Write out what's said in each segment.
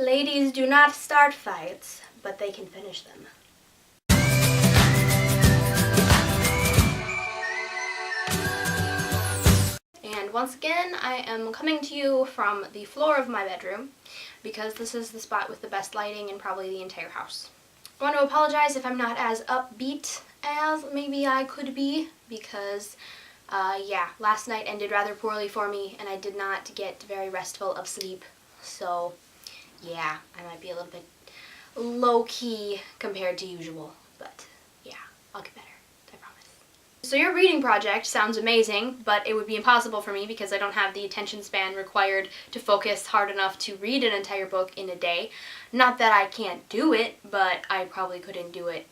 Ladies do not start fights, but they can finish them. And once again, I am coming to you from the floor of my bedroom because this is the spot with the best lighting in probably the entire house. I want to apologize if I'm not as upbeat as maybe I could be because, last night ended rather poorly for me and I did not get very restful of sleep. So, yeah, I might be a little bit low-key compared to usual, but yeah, I'll get better. So your reading project sounds amazing, but it would be impossible for me because I don't have the attention span required to focus hard enough to read an entire book in a day. Not that I can't do it, but I probably couldn't do it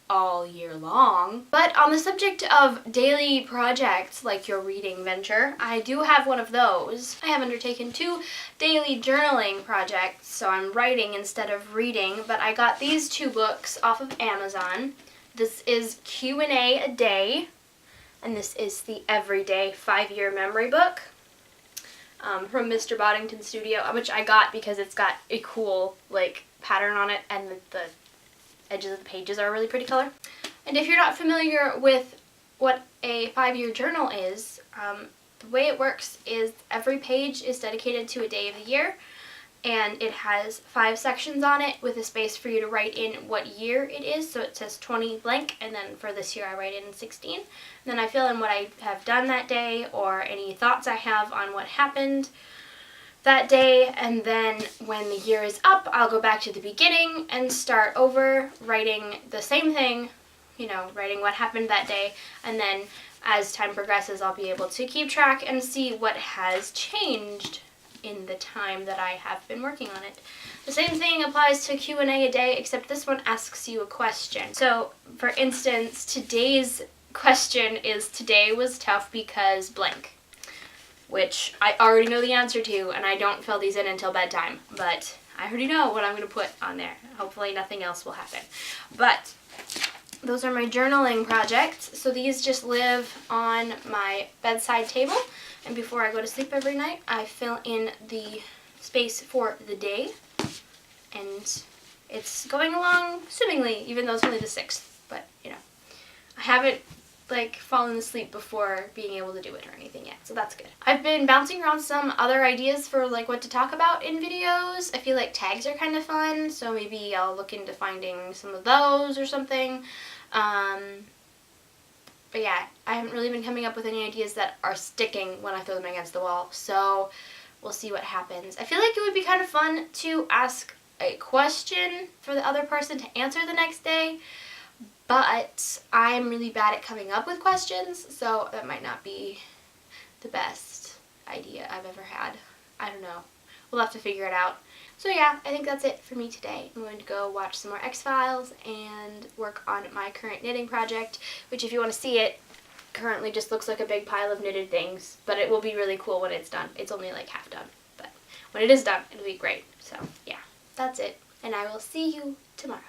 all year long. But on the subject of daily projects like your reading venture, I do have one of those. I have undertaken 2 daily journaling projects, so I'm writing instead of reading, but I got these 2 books off of Amazon. This is Q&A a Day, and this is the Everyday 5-Year Memory Book from Mr. Boddington Studio, which I got because it's got a cool pattern on it, and the edges of the pages are a really pretty color. And if you're not familiar with what a 5-year journal is, the way it works is every page is dedicated to a day of the year, and it has 5 sections on it with a space for you to write in what year it is. So it says 20 blank, and then for this year I write in 16. And then I fill in what I have done that day or any thoughts I have on what happened that day, and then when the year is up, I'll go back to the beginning and start over writing the same thing, writing what happened that day, and then as time progresses I'll be able to keep track and see what has changed in the time that I have been working on it. The same thing applies to Q&A a Day, except this one asks you a question. So, for instance, today's question is, today was tough because blank, which I already know the answer to, and I don't fill these in until bedtime, but I already know what I'm going to put on there. Hopefully nothing else will happen. But those are my journaling projects. So these just live on my bedside table, and before I go to sleep every night, I fill in the space for the day, and it's going along swimmingly, even though it's only the 6th, but, I haven't, fallen asleep before being able to do it or anything yet, so that's good. I've been bouncing around some other ideas for, what to talk about in videos. I feel like tags are kind of fun, so maybe I'll look into finding some of those or something. But yeah, I haven't really been coming up with any ideas that are sticking when I throw them against the wall, so we'll see what happens. I feel like it would be kind of fun to ask a question for the other person to answer the next day, but I'm really bad at coming up with questions, so that might not be the best idea I've ever had. I don't know. We'll have to figure it out. So yeah, I think that's it for me today. I'm going to go watch some more X-Files and work on my current knitting project, which, if you want to see it, currently just looks like a big pile of knitted things, but it will be really cool when it's done. It's only half done, but when it is done, it'll be great. So yeah, that's it, and I will see you tomorrow.